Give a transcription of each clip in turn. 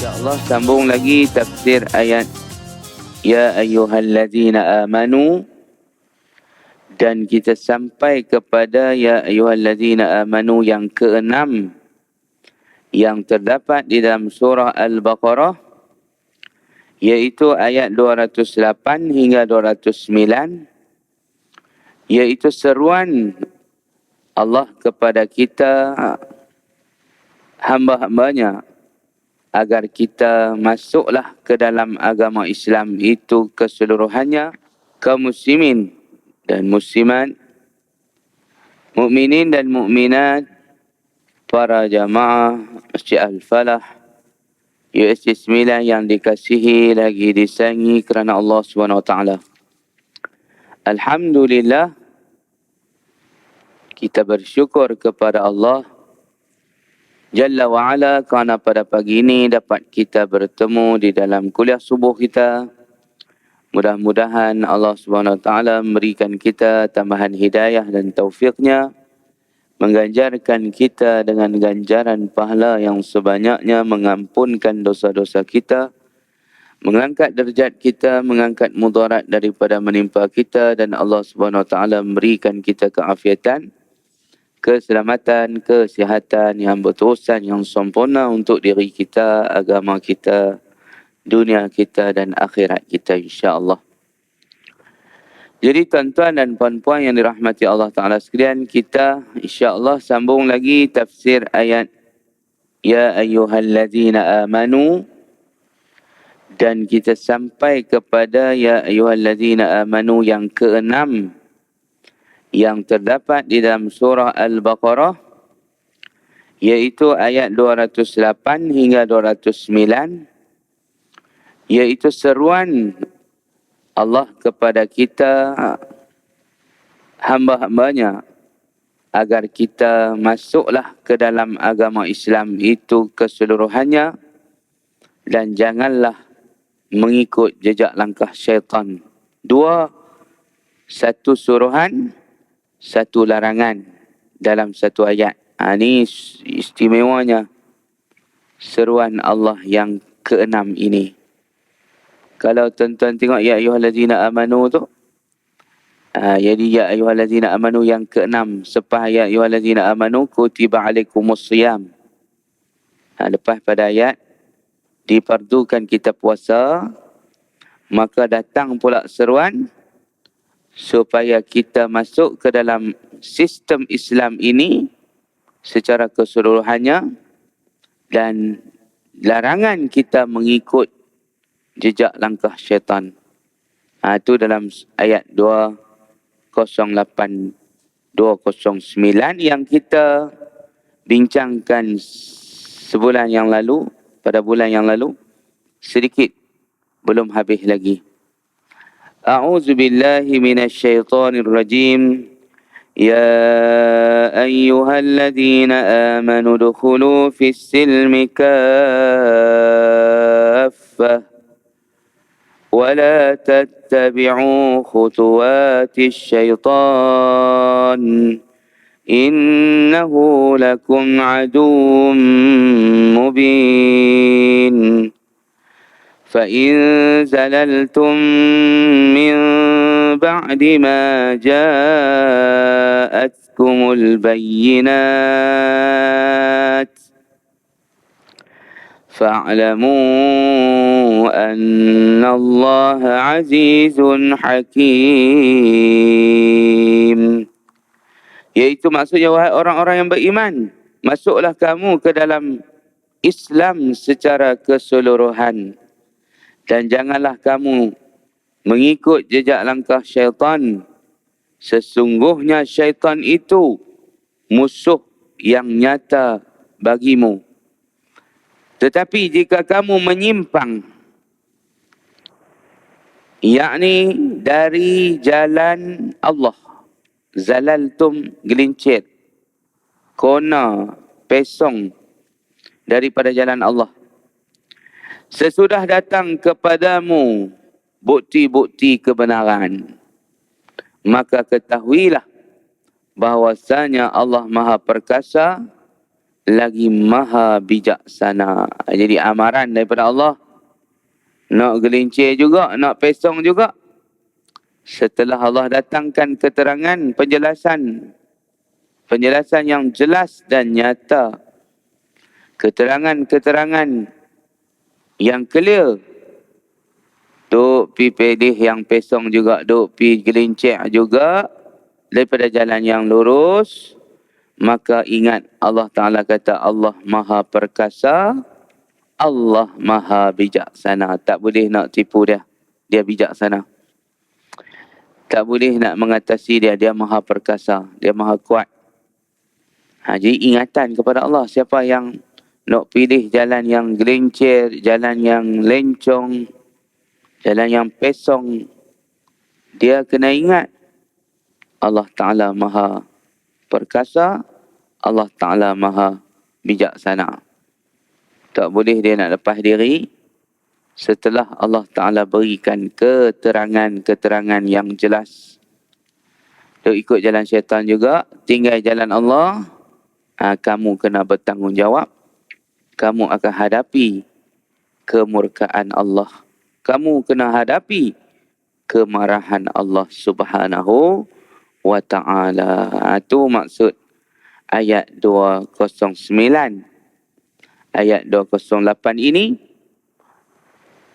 InsyaAllah sambung lagi tafsir ayat Ya ayyuhallazina amanu, dan kita sampai kepada Ya ayyuhallazina amanu yang keenam yang terdapat di dalam surah Al-Baqarah, iaitu ayat 208 hingga 209, iaitu seruan Allah kepada kita hamba-hambanya agar kita masuklah ke dalam agama Islam itu keseluruhannya, kaum muslimin dan muslimat, mukminin dan mukminat, para jamaah Masjid Al-Falah USJ Sembilan yang dikasihi lagi disayangi kerana Allah SWT. Alhamdulillah, kita bersyukur kepada Allah Jalla wa'ala kerana pada pagi ini dapat kita bertemu di dalam kuliah subuh kita. Mudah-mudahan Allah SWT memberikan kita tambahan hidayah dan taufiknya, mengganjarkan kita dengan ganjaran pahala yang sebanyaknya, mengampunkan dosa-dosa kita, mengangkat derajat kita, mengangkat mudarat daripada menimpa kita, dan Allah SWT memberikan kita keafiatan, keselamatan, kesihatan yang berterusan, yang sempurna untuk diri kita, agama kita, dunia kita dan akhirat kita, insya-Allah. Jadi tuan-tuan dan puan-puan yang dirahmati Allah Ta'ala sekalian, kita insya-Allah sambung lagi tafsir ayat Ya ayyuhallazina amanu, dan kita sampai kepada Ya ayyuhallazina amanu yang keenam yang terdapat di dalam surah Al-Baqarah, iaitu ayat 208 hingga 209, iaitu seruan Allah kepada kita hamba-hambanya agar kita masuklah ke dalam agama Islam itu keseluruhannya, dan janganlah mengikut jejak langkah syaitan. Satu suruhan, satu larangan dalam satu ayat. Ini istimewanya seruan Allah yang keenam ini. Kalau tuan-tuan tengok Ya ayyuhallazina amanu tu, jadi Ya ayyuhallazina amanu yang keenam, selepas Ya ayyuhallazina amanu kutiba alaikumusiyam. Lepas pada ayat difardukan kita puasa, maka datang pula seruan supaya kita masuk ke dalam sistem Islam ini secara keseluruhannya, dan larangan kita mengikut jejak langkah syaitan. Itu dalam ayat 208, 209 yang kita bincangkan sebulan yang lalu, pada bulan yang lalu, sedikit, belum habis lagi. A'udzu billahi minasyaitonir rajim. Ya ayyuhalladzina amanu dukhulu fis silmi kaffah wa la tattabi'u khutuwatis syaitan innahu lakum aduwwun mubin. فإن زللتم من بعد ما جاءتكم البينات فاعلموا أن الله عزيز حكيم. Iaitu maksudnya, wahai orang-orang yang beriman, masuklah kamu ke dalam Islam secara keseluruhan, dan janganlah kamu mengikut jejak langkah syaitan. Sesungguhnya syaitan itu musuh yang nyata bagimu. Tetapi jika kamu menyimpang, yakni dari jalan Allah, zalaltum, gelincir, kona, pesong daripada jalan Allah, sesudah datang kepadamu bukti-bukti kebenaran, maka ketahuilah bahwasanya Allah Maha Perkasa lagi maha bijaksana. Jadi amaran daripada Allah. Nak gelincir juga, nak pesong juga. Setelah Allah datangkan keterangan, penjelasan yang jelas dan nyata. Keterangan-keterangan yang clear. Duk pi pilih yang pesong juga, duk pi gelincir juga daripada jalan yang lurus. Maka ingat Allah Ta'ala kata Allah Maha Perkasa, Allah Maha Bijaksana. Tak boleh nak tipu dia. Dia bijaksana. Tak boleh nak mengatasi dia. Dia Maha Perkasa. Dia Maha Kuat. Jadi ingatan kepada Allah. Siapa yang nak pilih jalan yang gelincir, jalan yang lencong, jalan yang pesong, dia kena ingat Allah Ta'ala Maha Perkasa, Allah Ta'ala Maha Bijaksana. Tak boleh dia nak lepas diri setelah Allah Ta'ala berikan keterangan-keterangan yang jelas. Dia ikut jalan syaitan juga, tinggal jalan Allah, kamu kena bertanggungjawab. Kamu akan hadapi kemurkaan Allah. Kamu kena hadapi kemarahan Allah Subhanahu wa Ta'ala. Itu maksud ayat 209. Ayat 208 ini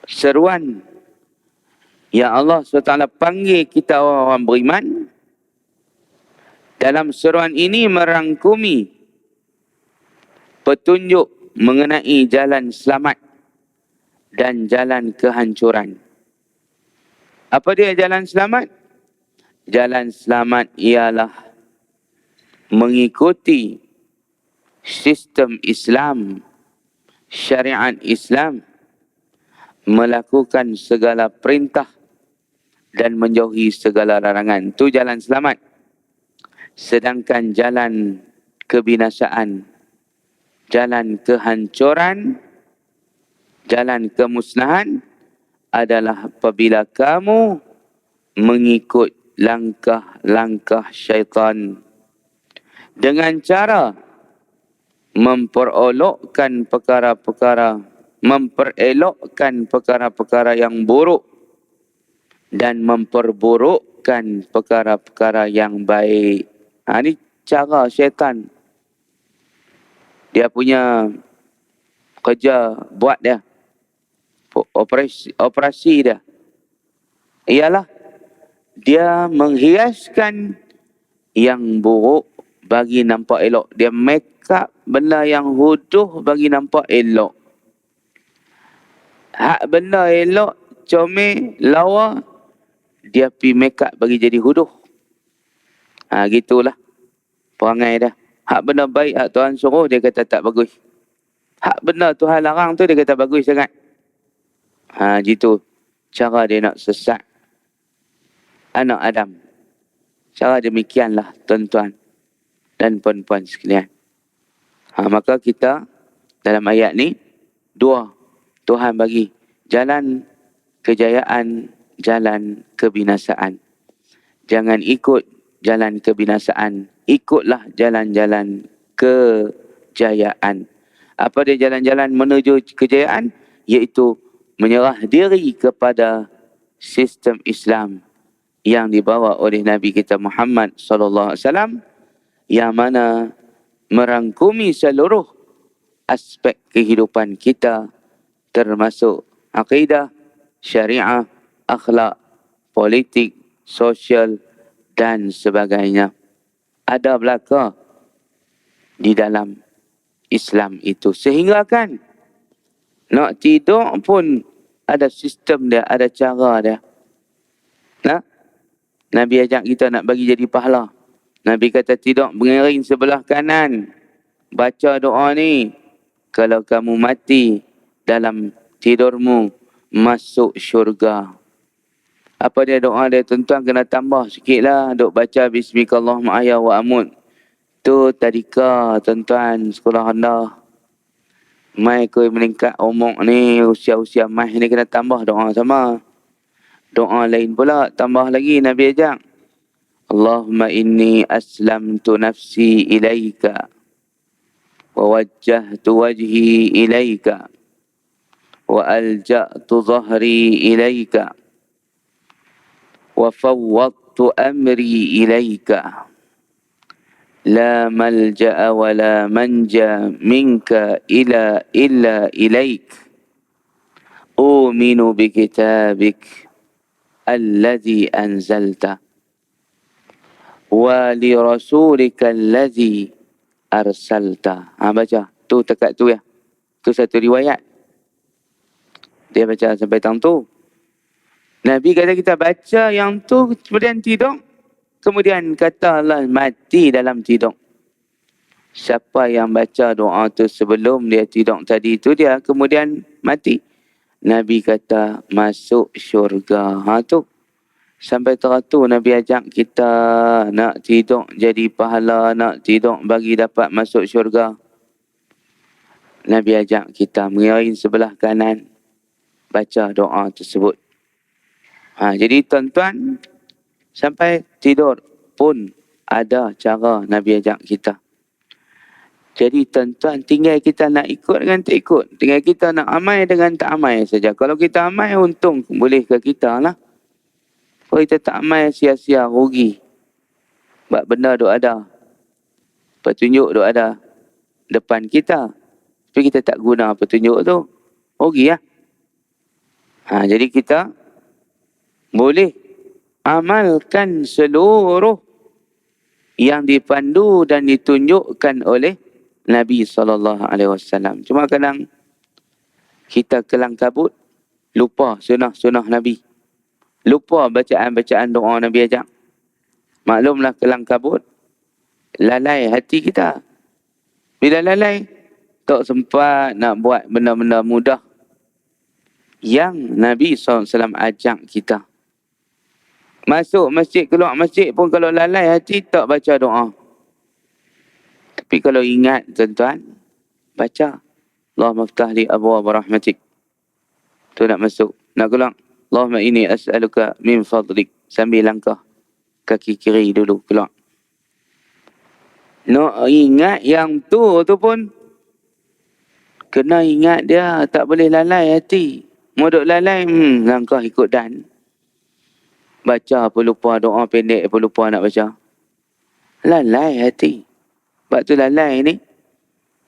seruan yang Allah SWT panggil kita orang beriman. Dalam seruan ini merangkumi petunjuk mengenai jalan selamat dan jalan kehancuran. Apa dia jalan selamat? Jalan selamat ialah mengikuti sistem Islam, syariat Islam, melakukan segala perintah dan menjauhi segala larangan. Itu jalan selamat. Sedangkan jalan kebinasaan, jalan kehancuran, jalan kemusnahan adalah apabila kamu mengikut langkah-langkah syaitan dengan cara memperolokkan perkara-perkara yang buruk dan memperburukkan perkara-perkara yang baik. Ini cara syaitan. Dia punya kerja buat dia. Operasi dia. Ialah dia menghiaskan yang buruk bagi nampak elok. Dia make up benda yang huduh bagi nampak elok. Hak benda elok, comel, lawa, dia pi make up bagi jadi huduh. Gitulah perangai dia. Hak benda baik, hak Tuhan suruh, dia kata tak bagus. Hak benda Tuhan larang tu, dia kata bagus sangat. Gitu cara dia nak sesat anak Adam. Cara demikianlah tuan-tuan dan puan-puan sekalian. Maka kita dalam ayat ni, dua Tuhan bagi jalan kejayaan, jalan kebinasaan. Jangan ikut jalan kebinasaan, ikutlah jalan-jalan kejayaan. Apa dia jalan-jalan menuju kejayaan? Iaitu menyerah diri kepada sistem Islam yang dibawa oleh Nabi kita Muhammad SAW, yang mana merangkumi seluruh aspek kehidupan kita, termasuk akidah, syariah, akhlak, politik, sosial dan sebagainya. Ada belaka di dalam Islam itu. Sehingga kan nak tidur pun ada sistem dia, ada cara dia. Nabi ajak kita nak bagi jadi pahala. Nabi kata tidur mengiring sebelah kanan. Baca doa ni. Kalau kamu mati dalam tidurmu, masuk syurga. Apa dia doa dia? Tuan-tuan kena tambah sikit lah. Duk baca Bismillahirrahmanirrahim ahya wa amut. Tu tadika tuan-tuan sekolah rendah. Mai kau meningkat umur ni, usia-usia mai ni kena tambah doa sama. Doa lain pula, tambah lagi Nabi ajak. Allahumma inni aslamtu nafsi ilaika ووجهت وجهي إليك وألجأت ظهري إليك وفوضت أمري إليك لا ملجأ ولا منجا منك إلا إليك أؤمن بكتابك الذي أنزلته ولرسولك الذي أرسلته. Baca. Tu tekat tu ya. Tu satu riwayat. Dia baca sampai tang tu. Nabi kata kita baca yang tu kemudian tidur. Kemudian kata Allah mati dalam tidur. Siapa yang baca doa tu sebelum dia tidur tadi tu dia kemudian mati. Nabi kata masuk syurga. Tu. Sampai teratur Nabi ajak kita nak tidur jadi pahala, nak tidur bagi dapat masuk syurga. Nabi ajak kita mengiring sebelah kanan baca doa tersebut. Jadi tuan-tuan sampai tidur pun ada cara Nabi ajak kita. Jadi tuan-tuan tinggal kita nak ikut dengan tak ikut. Tinggal kita nak amal dengan tak amal saja. Kalau kita amal untung boleh ke kita lah. Kalau kita tak amal sia-sia rugi. Sebab benda duk ada. Petunjuk duk ada depan kita. Tapi kita tak guna petunjuk tu. Rugi lah. Jadi kita boleh amalkan seluruh yang dipandu dan ditunjukkan oleh Nabi SAW. Cuma kadang kita kelang kabut, lupa sunnah-sunnah Nabi. Lupa bacaan-bacaan doa Nabi ajak. Maklumlah kelang kabut, lalai hati kita. Bila lalai, tak sempat nak buat benda-benda mudah yang Nabi SAW ajak kita. Masuk masjid, keluar masjid pun kalau lalai hati tak baca doa. Tapi kalau ingat tuan-tuan, baca. Allahumma ftah li abwaab rahmatik. Tu nak masuk. Nak keluar. Allahumma inni as'aluka min fadlik. Sambil langkah. Kaki kiri dulu keluar. Nak ingat yang tu pun kena ingat dia. Tak boleh lalai hati. Mau duk lalai, langkah ikut dan. Baca apa lupa, doa pendek apa lupa nak baca. Lalai hati. Sebab tu lalai ni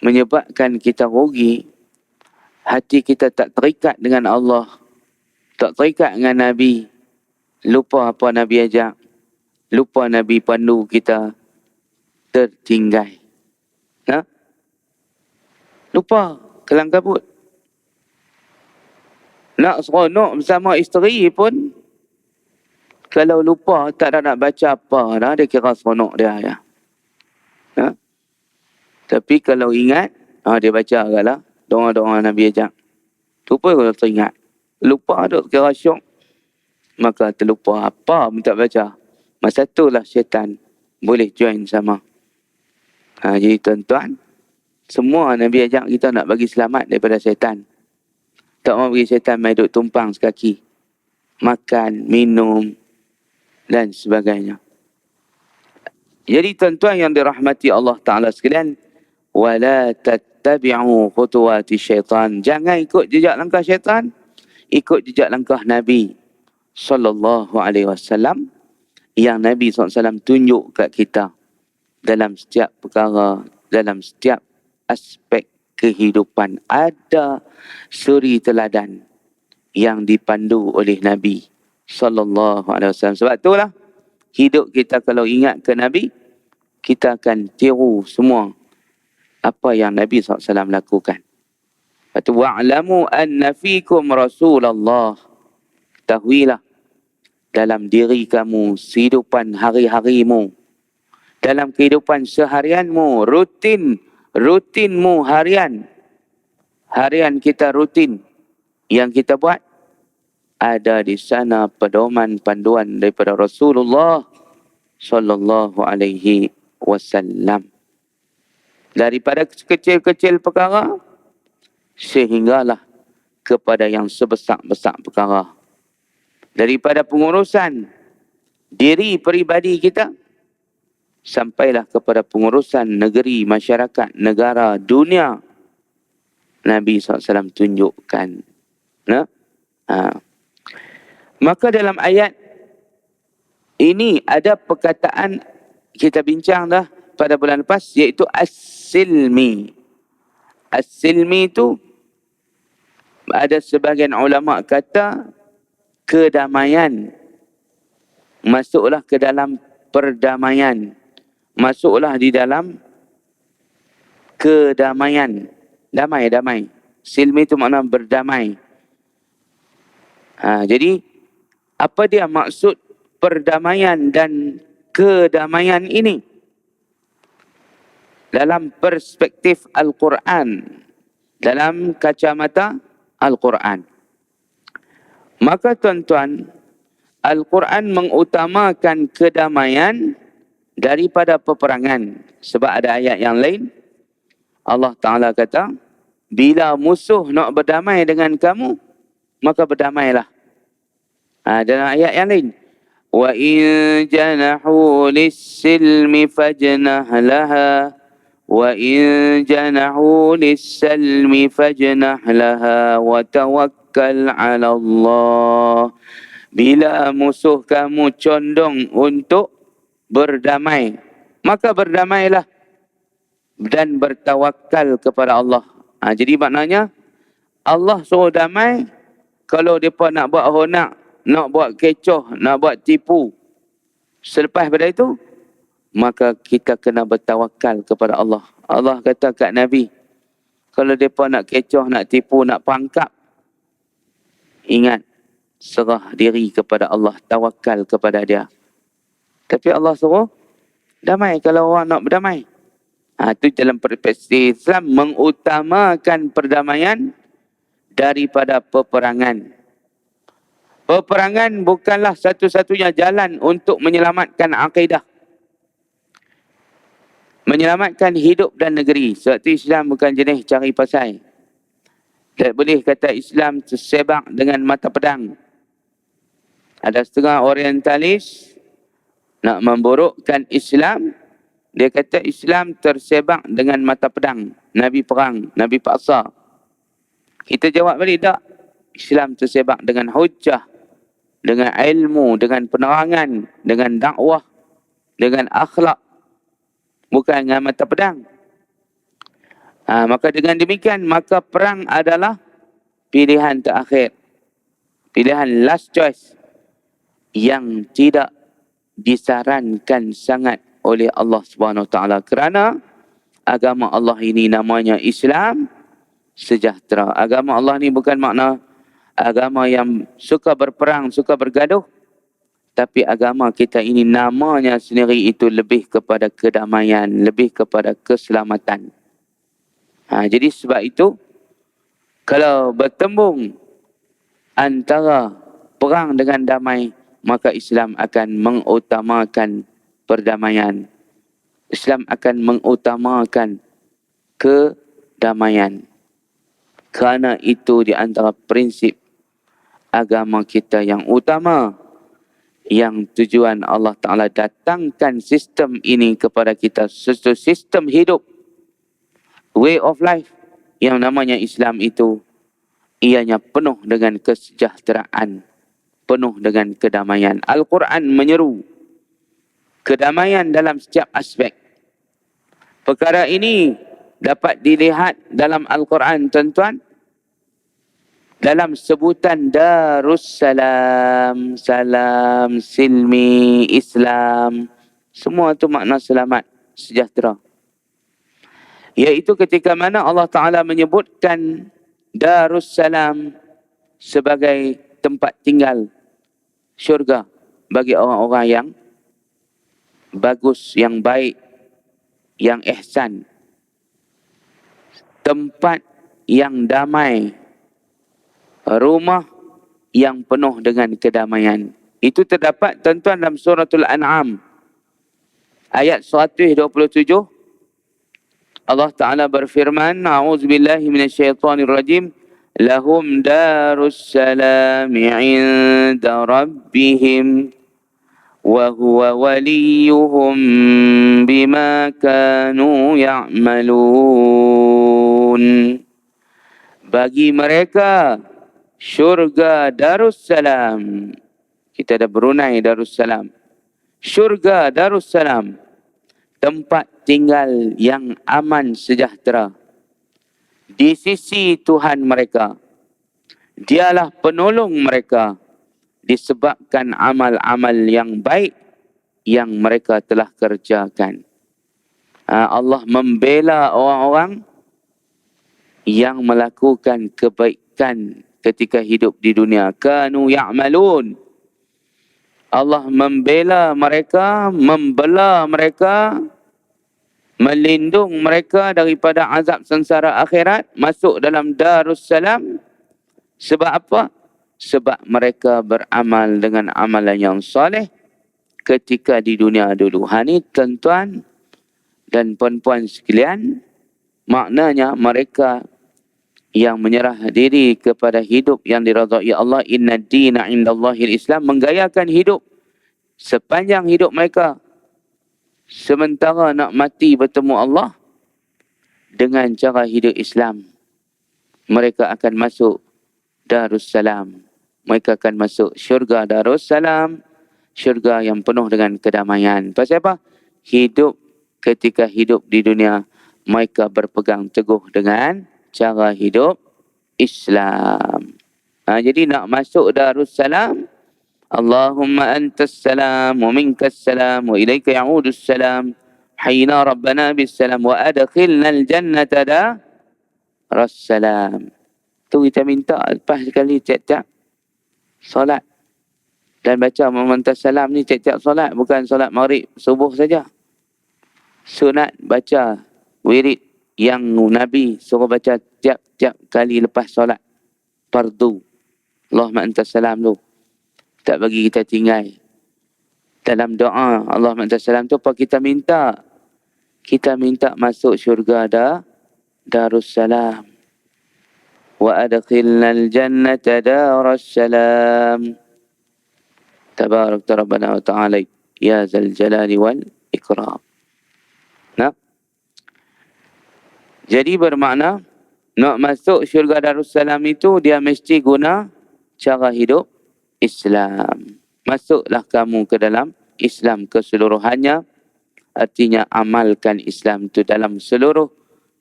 menyebabkan kita rugi. Hati kita tak terikat dengan Allah. Tak terikat dengan Nabi. Lupa apa Nabi ajak. Lupa Nabi pandu kita. Tertinggal. Lupa. Kelang kabut. Nak seronok bersama isteri pun kalau lupa tak ada nak baca apa dah, dia kira seronok dia ya. Tapi kalau ingat, dia baca agaklah doa-doa Nabi ajak. Tu pun kalau teringat. Lupa duk kira syok. Maka terlupa apa pun tak baca. Masa itulah syaitan boleh join sama. Jadi tuan-tuan, semua Nabi ajak kita nak bagi selamat daripada syaitan. Tak mau bagi syaitan main duk tumpang sekaki. Makan, minum dan sebagainya. Jadi tuan-tuan yang dirahmati Allah Ta'ala sekalian, wala tattabi'u khutuwati syaitan. Jangan ikut jejak langkah syaitan, ikut jejak langkah Nabi sallallahu alaihi wasallam yang Nabi SAW tunjuk kat kita dalam setiap perkara, dalam setiap aspek kehidupan. Ada suri teladan yang dipandu oleh Nabi sallallahu alaihi wasallam. Sebab itulah hidup kita kalau ingat ke Nabi, kita akan tiru semua apa yang Nabi SAW lakukan. Lepas tu, wa'lamu anna fikum Rasulullah. Ketahuilah dalam diri kamu, kehidupan hari-harimu, dalam kehidupan seharianmu, rutinmu harian kita rutin yang kita buat, ada di sana pedoman panduan daripada Rasulullah sallallahu alaihi wasallam. Daripada kecil-kecil perkara sehinggalah kepada yang sebesar-besar perkara. Daripada pengurusan diri peribadi kita sampailah kepada pengurusan negeri, masyarakat, negara, dunia. Nabi SAW tunjukkan. Nah? Maka dalam ayat ini ada perkataan kita bincang dah pada bulan lepas, iaitu as-silmi. As-silmi itu ada sebahagian ulama kata kedamaian. Masuklah ke dalam perdamaian. Masuklah di dalam kedamaian. Damai. Silmi itu makna berdamai. Jadi apa dia maksud perdamaian dan kedamaian ini? Dalam perspektif Al-Quran, dalam kacamata Al-Quran. Maka tuan-tuan, Al-Quran mengutamakan kedamaian daripada peperangan. Sebab ada ayat yang lain, Allah Ta'ala kata, bila musuh nak berdamai dengan kamu, maka berdamailah. Dalam ayat yang lain, wa in janahu lis-silmi fajnah laha wa in janahu lis-salmi fajnah laha wa tawakkal 'ala Allah. Bila musuh kamu condong untuk berdamai, maka berdamailah dan bertawakal kepada Allah. Jadi maknanya Allah suruh damai. Kalau mereka nak buat honak, nak buat kecoh, nak buat tipu, selepas pada itu, maka kita kena bertawakal kepada Allah. Allah kata kat Nabi, kalau mereka nak kecoh, nak tipu, nak pangkap, ingat, serah diri kepada Allah, tawakal kepada dia. Tapi Allah suruh damai kalau orang nak berdamai. Itu dalam perspektif Islam mengutamakan perdamaian daripada peperangan. Peperangan bukanlah satu-satunya jalan untuk menyelamatkan akidah. Menyelamatkan hidup dan negeri. Sebab itu Islam bukan jenis cari pasal. Tak boleh kata Islam tersebak dengan mata pedang. Ada setengah orientalis nak memburukkan Islam. Dia kata Islam tersebak dengan mata pedang. Nabi perang, Nabi paksa. Kita jawab balik, tak. Islam tersebak dengan hujah, dengan ilmu, dengan penerangan, dengan dakwah, dengan akhlak. Bukan dengan mata pedang. Maka dengan demikian, maka perang adalah pilihan terakhir. Pilihan last choice yang tidak disarankan sangat oleh Allah Subhanahu Wa Taala. Kerana agama Allah ini namanya Islam sejahtera. Agama Allah ni bukan makna agama yang suka berperang, suka bergaduh. Tapi agama kita ini namanya sendiri itu lebih kepada kedamaian, lebih kepada keselamatan. Jadi sebab itu, kalau bertembung antara perang dengan damai, maka Islam akan mengutamakan perdamaian. Islam akan mengutamakan kedamaian. Kerana itu di antara prinsip agama kita yang utama, yang tujuan Allah Ta'ala datangkan sistem ini kepada kita, satu sistem hidup, way of life yang namanya Islam itu, ianya penuh dengan kesejahteraan, penuh dengan kedamaian. Al-Quran menyeru kedamaian dalam setiap aspek. Perkara ini dapat dilihat dalam Al-Quran, tuan-tuan, dalam sebutan Darussalam, salam, silmi, Islam, semua itu makna selamat, sejahtera. Iaitu ketika mana Allah Ta'ala menyebutkan Darussalam sebagai tempat tinggal syurga bagi orang-orang yang bagus, yang baik, yang ihsan. Tempat yang damai, rumah yang penuh dengan kedamaian. Itu terdapat, tuan-tuan, dalam suratul An'am ayat 127. Allah Ta'ala berfirman, a'udzubillahi minasyaitonirrajim, lahum darussalam 'inda rabbihim wa huwa waliyuhum bima kanu ya'malun. Bagi mereka syurga Darussalam. Kita ada Brunei Darussalam. Syurga Darussalam, tempat tinggal yang aman sejahtera di sisi Tuhan mereka. Dialah penolong mereka disebabkan amal-amal yang baik yang mereka telah kerjakan. Allah membela orang-orang yang melakukan kebaikan ketika hidup di dunia. Kanu ya'malun. Allah membela mereka, membela mereka, melindung mereka daripada azab sengsara akhirat, masuk dalam Darussalam. Sebab apa? Sebab mereka beramal dengan amalan yang soleh ketika di dunia dulu. Ini tuan-tuan dan puan-puan sekalian, maknanya mereka yang menyerah diri kepada hidup yang diridai Allah, inna dina indallahil Islam, menggayakan hidup sepanjang hidup mereka sementara nak mati bertemu Allah dengan cara hidup Islam. Mereka akan masuk Darussalam. Mereka akan masuk syurga Darussalam, syurga yang penuh dengan kedamaian. Pasal apa? Ketika hidup di dunia, mereka berpegang teguh dengan cara hidup Islam. Jadi nak masuk Darussalam, Allahumma antas salam wa minkas salam wa ilaika ya'udus salam. Hayna rabbana bis salam wa adkhilna al-jannata Darussalam. Tu kita minta lepas sekali tiap-tiap solat. Dan baca memantas salam ni tiap-tiap solat. Bukan solat maghrib, subuh saja. Sunat baca wirid yang Nabi suruh baca tiap-tiap kali lepas solat fardu. Allahumma antas salam tu. Tak bagi kita tinggal. Dalam doa Allahumma antas salam tu apa kita minta? Kita minta masuk syurga Darussalam. Wa adkhilna al-jannata Darussalam. Tabarakta Rabbana wa ta'ala ya zal jalali wal ikram. Nah, jadi bermakna nak masuk syurga Darussalam itu dia mesti guna cara hidup Islam. Masuklah kamu ke dalam Islam keseluruhannya. Artinya amalkan Islam itu dalam seluruh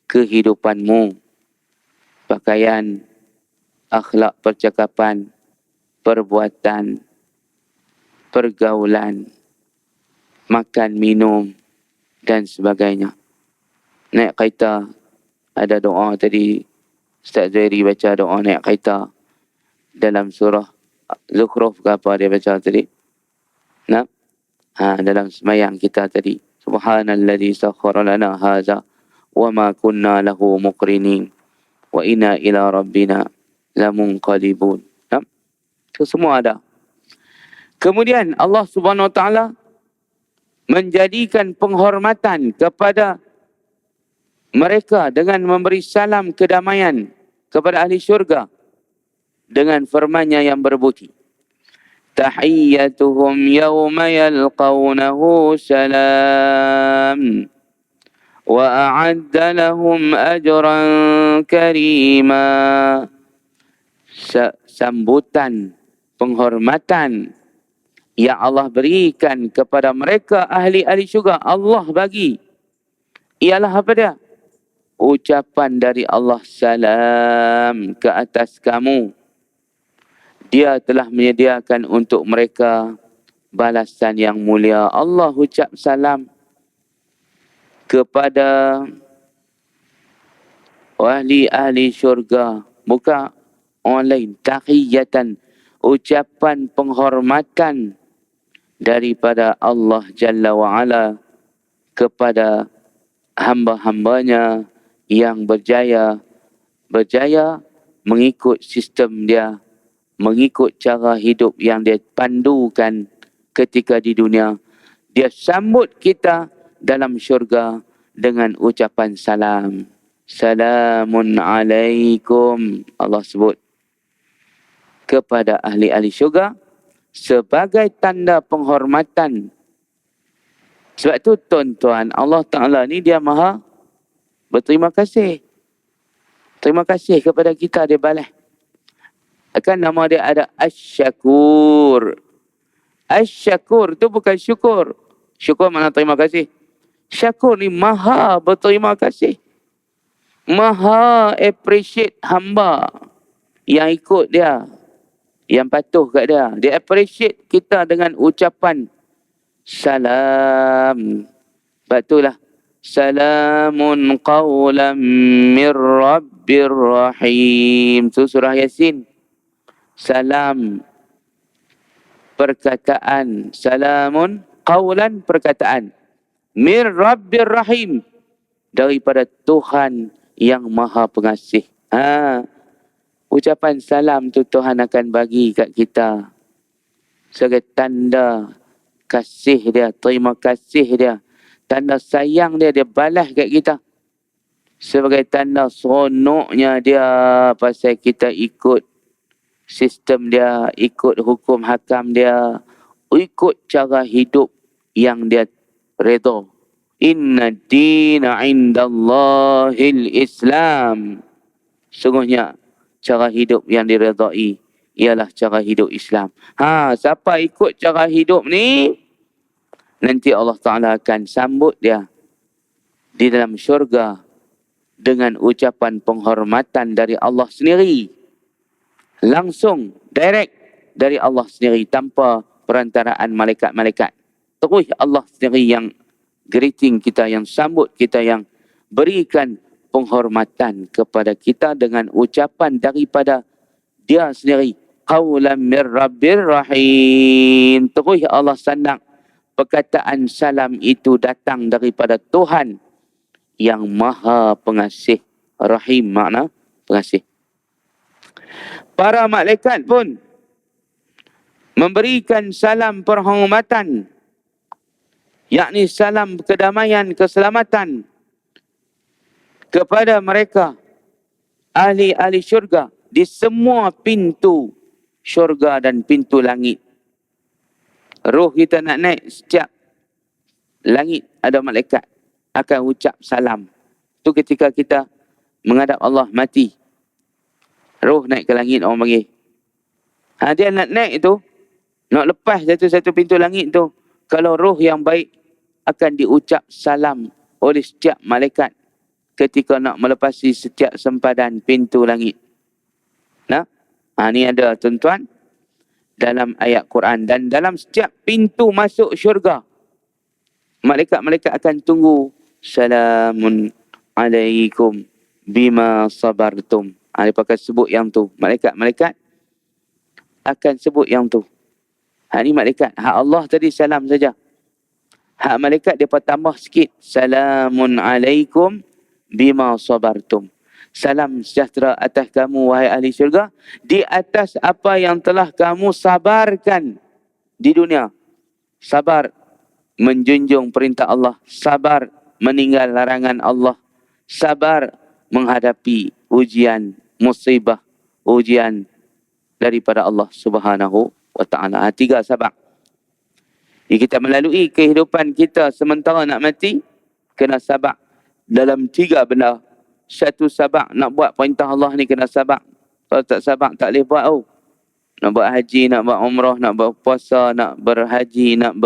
kehidupanmu. Pakaian, akhlak percakapan, perbuatan, pergaulan, makan, minum dan sebagainya. Naik kereta, ada doa tadi, Ustaz Zairi baca doa naik kereta dalam surah Zukhruf ke apa dia baca tadi? Dalam semayang kita tadi. Subhanalladzi sakhkhara lana hadza wa ma kunna lahu muqrinin wa inna ila rabbina lamunqalibun. Itu semua ada. Kemudian Allah Subhanahu wa taala menjadikan penghormatan kepada mereka dengan memberi salam kedamaian kepada ahli syurga dengan firman-Nya yang berbunyi, tahiyyatuhum yawma yalqawnahu salam wa a'adda lahum ajran karima. Sambutan, penghormatan yang Allah berikan kepada mereka ahli-ahli syurga, Allah bagi, ialah apa dia? Ucapan dari Allah, salam ke atas kamu. Dia telah menyediakan untuk mereka balasan yang mulia. Allah ucap salam kepada ahli-ahli syurga, bukan orang lain. Tahiyatan, ucapan penghormatan daripada Allah Jalla wa'ala kepada hamba-hambanya yang berjaya mengikut sistem dia, mengikut cara hidup yang dia pandukan ketika di dunia. Dia sambut kita dalam syurga dengan ucapan salam. Salamun alaikum. Allah sebut kepada ahli-ahli syurga, sebagai tanda penghormatan. Sebab tu tuan-tuan, Allah Ta'ala ni dia maha berterima kasih. Terima kasih kepada kita, dia balas. Kan nama dia ada Asy-Syakur. Asy-Syakur tu bukan syukur. Syukur makna terima kasih. Syakur ni maha berterima kasih. Maha appreciate hamba yang ikut dia, yang patuh kat dia. Dia appreciate kita dengan ucapan salam. Sebab itulah salamun qawlam mir rabbir rahim. Tu surah Yasin. Salam perkataan, salamun qawlan perkataan, mir rabbir rahim, daripada Tuhan yang maha pengasih. Ucapan salam tu Tuhan akan bagi kat kita sebagai tanda kasih dia, terima kasih dia, tanda sayang dia, dia balas kat kita. Sebagai tanda seronoknya dia pasal kita ikut sistem dia, ikut hukum hakam dia, ikut cara hidup yang dia redha. Inna dina indallahil Islam. Sungguhnya cara hidup yang diredai ialah cara hidup Islam. Siapa ikut cara hidup ni, nanti Allah Ta'ala akan sambut dia di dalam syurga dengan ucapan penghormatan dari Allah sendiri. Langsung, direct dari Allah sendiri tanpa perantaraan malaikat-malaikat. Terus Allah sendiri yang greeting kita, yang sambut kita, yang berikan penghormatan kepada kita dengan ucapan daripada dia sendiri. Qawlan mir rabbir rahim. Terus Allah sandang perkataan salam itu datang daripada Tuhan yang maha pengasih. Rahim makna pengasih. Para malaikat pun memberikan salam penghormatan, yakni salam kedamaian, keselamatan kepada mereka ahli-ahli syurga di semua pintu syurga dan pintu langit. Roh kita nak naik, setiap langit ada malaikat akan ucap salam. Tu ketika kita menghadap Allah mati, roh naik ke langit, orang panggil. Dia nak naik tu, nak lepas satu-satu pintu langit tu, kalau roh yang baik akan diucap salam oleh setiap malaikat ketika nak melepasi setiap sempadan pintu langit. Ni ada tuan-tuan dalam ayat Quran. Dan dalam setiap pintu masuk syurga, malaikat-malaikat akan tunggu, salamun alaikum bima sabartum. Dia pakai sebut yang tu. Malaikat-malaikat akan sebut yang tu. Ni malaikat. Hak Allah tadi salam saja. Hak malaikat dia tambah sikit. Salamun alaikum bima sabartum. Salam sejahtera atas kamu, wahai ahli syurga, di atas apa yang telah kamu sabarkan di dunia. Sabar menjunjung perintah Allah. Sabar meninggal larangan Allah. Sabar menghadapi ujian, musibah, ujian daripada Allah Subhanahu wa Ta'ala. 3 sabar. Kita melalui kehidupan kita sementara nak mati, kena sabar dalam 3 benda. Satu, sabar nak buat perintah Allah ni, kena sabar. Kalau tak sabar tak boleh buat. Nak buat haji, nak buat umrah, nak buat puasa, nak berhaji, nak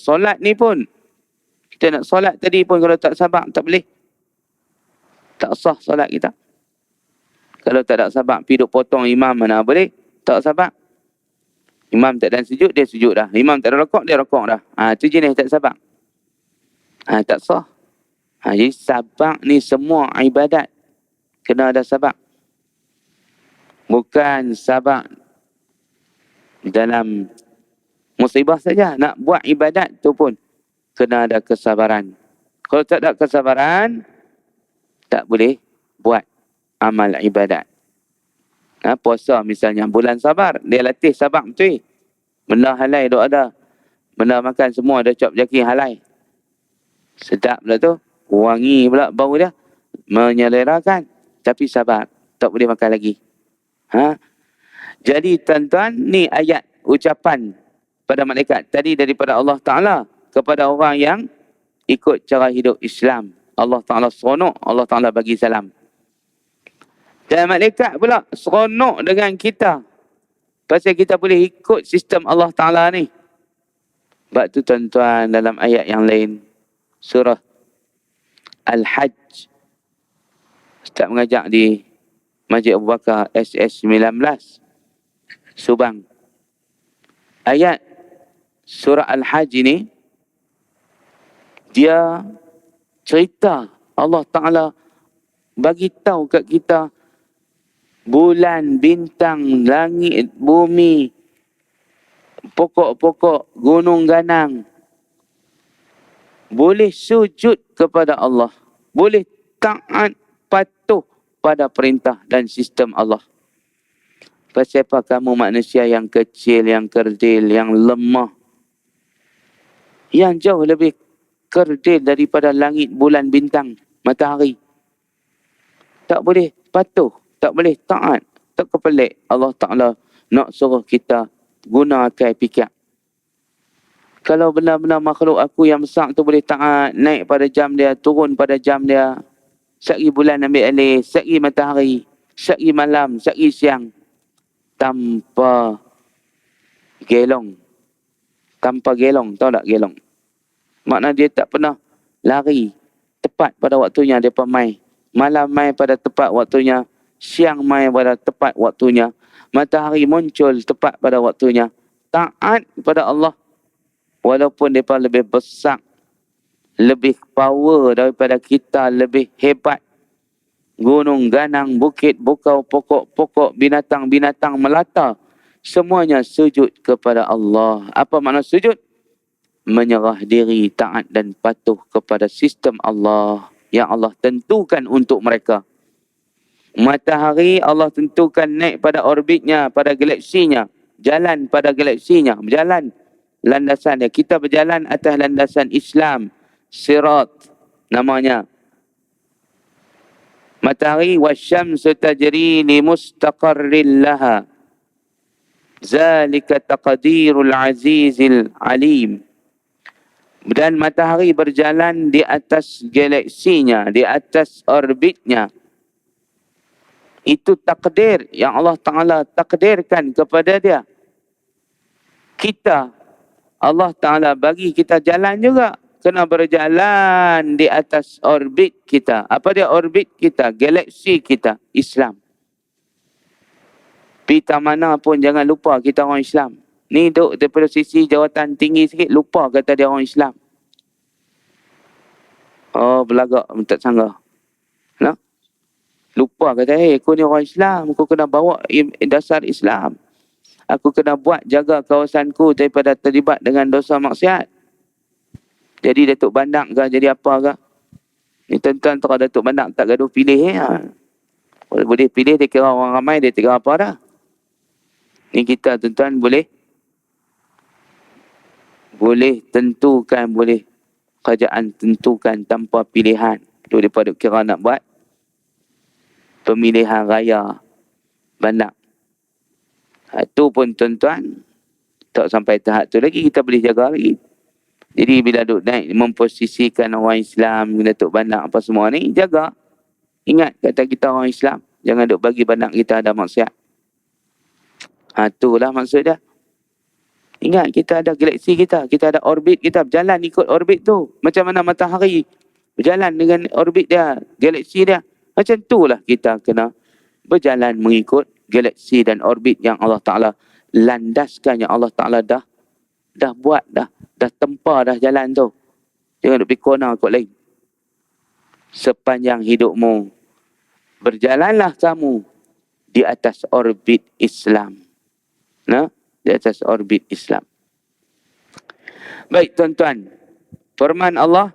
solat ni pun. Kita nak solat tadi pun kalau tak sabar tak boleh. Tak sah solat kita. Kalau tak ada sabar, pergi duk potong imam mana boleh. Tak sabar. Imam tak ada sujud, dia sujud dah. Imam tak ada rokok, dia rokok dah. Tu jenis tak sabar. Tak sah. Jadi sabar ni semua ibadat kena ada sabar. Bukan sabar dalam musibah saja. Nak buat ibadat tu pun kena ada kesabaran. Kalau tak ada kesabaran, tak boleh buat amal ibadat. Puasa misalnya, bulan sabar, dia latih sabar betul. Benda halai duk ada. Benda makan semua ada cop jaki halai. Sedap pula tu. Wangi pula bau dia. Menyelerakan. Tapi sabar. Tak boleh makan lagi. Jadi tuan-tuan, ni ayat ucapan pada malaikat. Tadi daripada Allah Ta'ala kepada orang yang ikut cara hidup Islam. Allah Ta'ala seronok, Allah Ta'ala bagi salam. Dan malaikat pula seronok dengan kita. Pasal kita boleh ikut sistem Allah Ta'ala ni. Sebab tu tuan-tuan, dalam ayat yang lain, surah Al-Hajj, Ustaz mengajak di Masjid Abu Bakar SS19 Subang. Ayat surah Al-Hajj ini, dia cerita Allah Ta'ala bagi tahu kat kita bulan, bintang, langit, bumi, pokok-pokok, gunung ganang boleh sujud kepada Allah, boleh taat patuh pada perintah dan sistem Allah. Pasal apa kamu manusia yang kecil, yang kerdil, yang lemah, yang jauh lebih kerdil daripada langit, bulan, bintang, matahari, tak boleh patuh, tak boleh taat, tak kepelik Allah Ta'ala nak suruh kita guna akal fikir. Kalau benar-benar makhluk aku yang besar tu boleh taat, naik pada jam dia, turun pada jam dia, sehari bulan ambil alih, sehari matahari, sehari malam, sehari siang, tanpa gelong. Tanpa gelong, tahu tak gelong? Makna dia tak pernah lari, tepat pada waktunya dia main. Malam main pada tepat waktunya, siang main pada tepat waktunya, matahari muncul tepat pada waktunya. Taat kepada Allah walaupun mereka lebih besar, lebih power daripada kita, lebih hebat. Gunung, ganang, bukit, bukau, pokok-pokok, binatang-binatang melata, semuanya sujud kepada Allah. Apa makna sujud? Menyerah diri, taat dan patuh kepada sistem Allah yang Allah tentukan untuk mereka. Matahari Allah tentukan naik pada orbitnya, pada galaksinya, jalan pada galaksinya, berjalan landasan dia. Kita berjalan atas landasan Islam, sirat namanya. Matahari wasyamsu tajri li mustaqarrin laha. Zalika taqdirul azizil alim. Dan matahari berjalan di atas galaksinya, di atas orbitnya. Itu takdir yang Allah Ta'ala takdirkan kepada dia. Kita, Allah Ta'ala bagi kita jalan juga. Kena berjalan di atas orbit kita. Apa dia orbit kita? Galaksi kita, Islam. Pita mana pun jangan lupa kita orang Islam. Ni duduk daripada sisi jawatan tinggi sikit, lupa kata dia orang Islam. Oh, belagak, tak sangka. Nah? Lupa kata, aku ni orang Islam, aku kena bawa dasar Islam. Aku kena buat jaga kawasanku daripada terlibat dengan dosa maksiat. Jadi Datuk Bandak ke, jadi apa ke? Ni tuan-tuan kalau Datuk Bandak tak gaduh pilih boleh pilih, dia kira orang ramai, dia kira apa dah. Ni kita tuan-tuan boleh tentukan, boleh kerajaan tentukan tanpa pilihan. Tu daripada kira nak buat pemilihan raya Bandak. Itu pun tuan-tuan, tak sampai tahap tu lagi, kita boleh jaga lagi. Jadi bila duk naik memposisikan orang Islam, Datuk Bandak apa semua ni, jaga. Ingat kata kita orang Islam, jangan duk bagi Bandak kita ada maksiat. Itulah maksud dia. Ingat kita ada galaksi kita ada orbit kita, berjalan ikut orbit tu. Macam mana matahari berjalan dengan orbit dia, galaksi dia. Macam itulah kita kena berjalan mengikut galaksi dan orbit yang Allah Ta'ala landaskan, yang Allah Ta'ala dah buat, dah tempa dah jalan tu. Jangan duk pergi kona kot lain. Sepanjang hidupmu, berjalanlah kamu di atas orbit Islam. Nah, di atas orbit Islam. Baik tuan-tuan, firman Allah,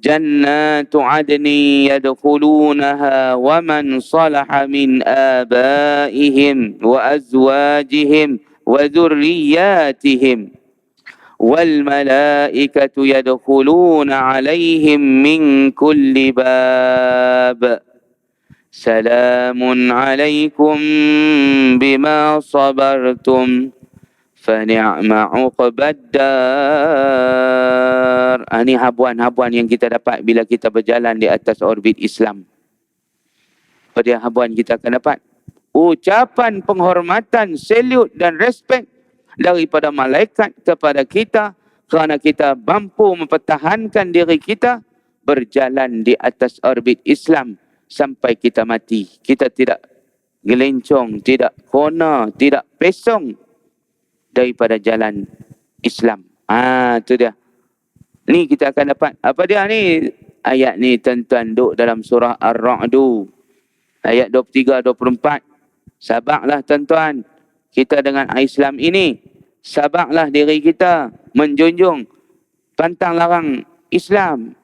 Jannatu adni yadkhulunaha wa man salaha min abaihim wa azwajihim wa dhurriyyatihim wal malaikatu yadkhuluna alaihim min kulli bab. Salamun alaikum bima sabartum Fani'ma uqbaddar. Ini habuan-habuan yang kita dapat bila kita berjalan di atas orbit Islam. Pada habuan kita akan dapat ucapan penghormatan, salute dan respect daripada malaikat kepada kita kerana kita mampu mempertahankan diri kita berjalan di atas orbit Islam sampai kita mati. Kita tidak gelencong, tidak kona, tidak pesong daripada jalan Islam. Tu dia. Ni kita akan dapat. Apa dia ni? Ayat ni tuan-tuan duk dalam surah Ar-Ra'du. Ayat 23-24. Sabaklah tuan-tuan. Kita dengan Islam ini. Sabaklah diri kita. Menjunjung. Pantang larang Islam.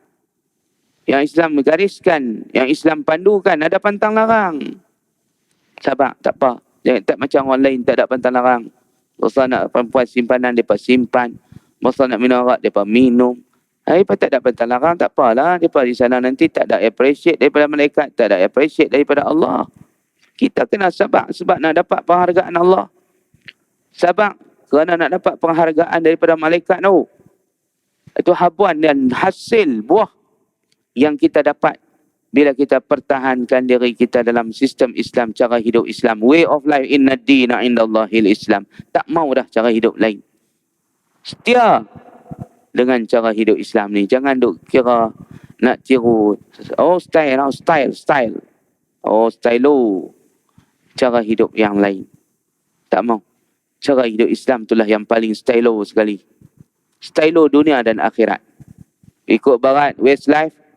Yang Islam gariskan. Yang Islam pandukan. Ada pantang larang. Sabak. Tak apa. Jangan tak macam orang lain. Tak ada pantang larang. Masa nak perempuan simpanan, mereka simpan. Masa nak minum arak, mereka minum. Mereka tak ada pantang larang, tak apalah. Mereka di sana nanti tak ada appreciate daripada malaikat, tak ada appreciate daripada Allah. Kita kena sabar sebab nak dapat penghargaan Allah. Sabar kerana nak dapat penghargaan daripada malaikat tu. Itu habuan dan hasil buah yang kita dapat bila kita pertahankan diri kita dalam sistem Islam, cara hidup Islam. Way of life, inna dina indallahil Islam. Tak mau dah cara hidup lain. Setia dengan cara hidup Islam ni. Jangan duk kira nak tiru. Style. Stylo. Cara hidup yang lain. Tak mau. Cara hidup Islam itulah yang paling stylo sekali. Stylo dunia dan akhirat. Ikut barat, Westlife.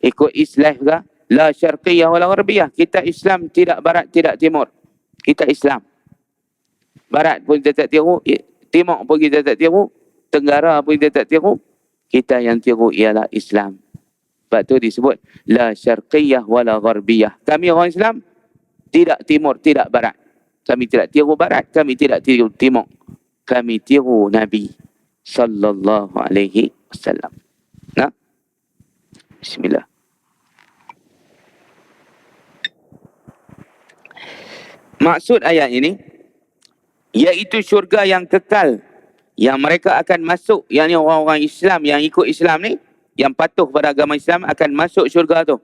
Ikut East Life ke? La syarqiyah wala gharbiyah. Kita Islam tidak barat, tidak timur. Kita Islam. Barat pun kita tak tiru. Timur pun kita tak tiru. Tenggara pun kita tak tiru. Kita yang tiru ialah Islam. Sebab tu disebut la syarqiyah wala gharbiyah. Kami orang Islam tidak timur, tidak barat. Kami tidak tiru barat, kami tidak tiru timur. Kami tiru Nabi sallallahu alaihi wasallam. Nah. Bismillah. Maksud ayat ini, iaitu syurga yang kekal, yang mereka akan masuk, yang ni orang-orang Islam yang ikut Islam ni, yang patuh pada agama Islam akan masuk syurga tu.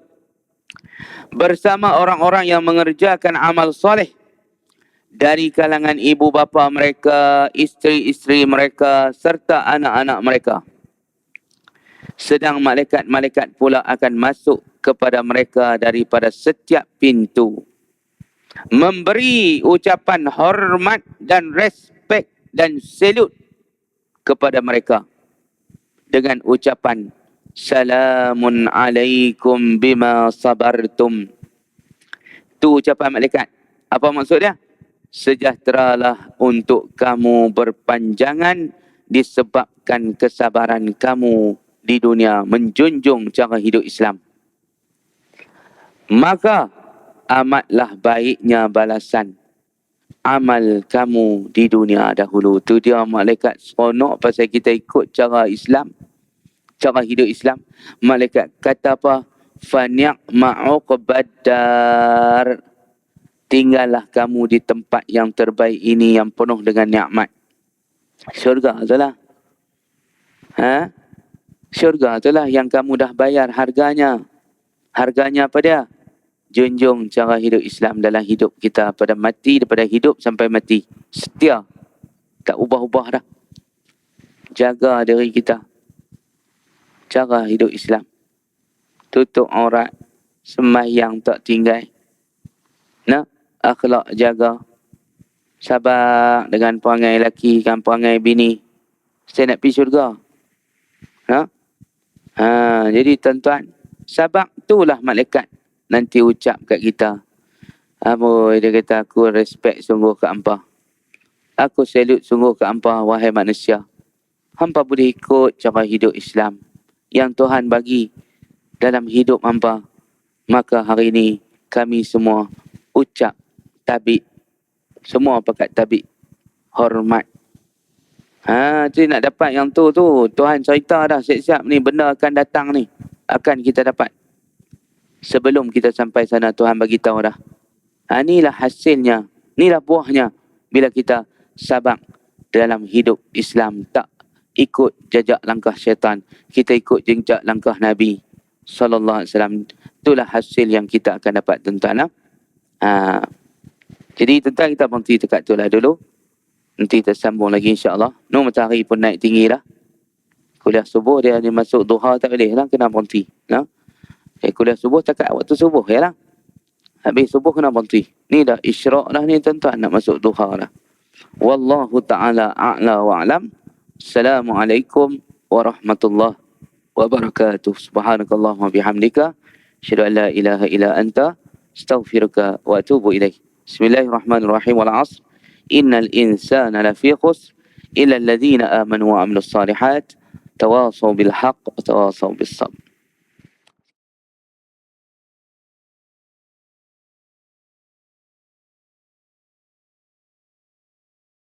Bersama orang-orang yang mengerjakan amal soleh dari kalangan ibu bapa mereka, isteri-isteri mereka, serta anak-anak mereka. Sedang malaikat-malaikat pula akan masuk kepada mereka daripada setiap pintu. Memberi ucapan hormat dan respek dan salute kepada mereka dengan ucapan salamun alaikum bima sabartum. Itu ucapan malaikat. Apa maksud dia? Sejahteralah untuk kamu berpanjangan disebabkan kesabaran kamu di dunia menjunjung cara hidup Islam. Maka amatlah baiknya balasan amal kamu di dunia dahulu. Tu dia malaikat seronok pasal kita ikut cara Islam, cara hidup Islam. Malaikat kata apa? Fani'ma uqbaddar. Tinggallah kamu di tempat yang terbaik ini yang penuh dengan nikmat. Syurga itulah. Syurga itulah yang kamu dah bayar harganya. Harganya apa dia? Junjung cara hidup Islam dalam hidup kita pada mati, daripada hidup sampai mati. Setia. Tak ubah-ubah dah. Jaga diri kita. Cara hidup Islam. Tutup aurat. Sembahyang tak tinggal. Akhlak jaga. Sabar dengan perangai lelaki, dengan perangai bini. Saya nak pergi syurga. Jadi tuan-tuan, sabar itulah malaikat nanti ucap kat kita. Amboi, dia kata, aku respect sungguh ke hampa. Aku salute sungguh ke hampa, wahai manusia. Hampa boleh ikut cara hidup Islam yang Tuhan bagi dalam hidup hampa. Maka hari ini kami semua ucap tabik. Semua pakat tabik. Hormat. Jadi nak dapat yang tu Tuhan cerita dah siap-siap ni, benda akan datang ni. Akan kita dapat. Sebelum kita sampai sana Tuhan bagi tahu dah. Inilah hasilnya, inilah buahnya bila kita sabar dalam hidup Islam, tak ikut jejak langkah syaitan, kita ikut jejak langkah Nabi sallallahu alaihi wasallam. Itulah hasil yang kita akan dapat, tuan-tuan. Jadi tuan-tuan, kita berhenti dekat tu lah dulu. Nanti kita sambung lagi insya-Allah. Matahari pun naik tinggi lah. Kuliah subuh dia masuk duha tak boleh lah, kena berhenti. Kuliah subuh cakap waktu subuh ya lah. Habis subuh kena berhenti. Ni dah isyraq dah ni tuan-tuan, nak masuk duha dah. Wallahu ta'ala a'la wa'alam. Assalamualaikum warahmatullahi wabarakatuh. Subhanakallahumma bihamdika, asyhadu an la ilaha illa anta, astaghfiruka wa atubu ilaik. Bismillahirrahmanirrahim. Wal 'ashr. Innal insana lafi khusr illa alladhina amanu wa 'amilus salihat tawasaw bil haqq wa tawasaw bis sabr.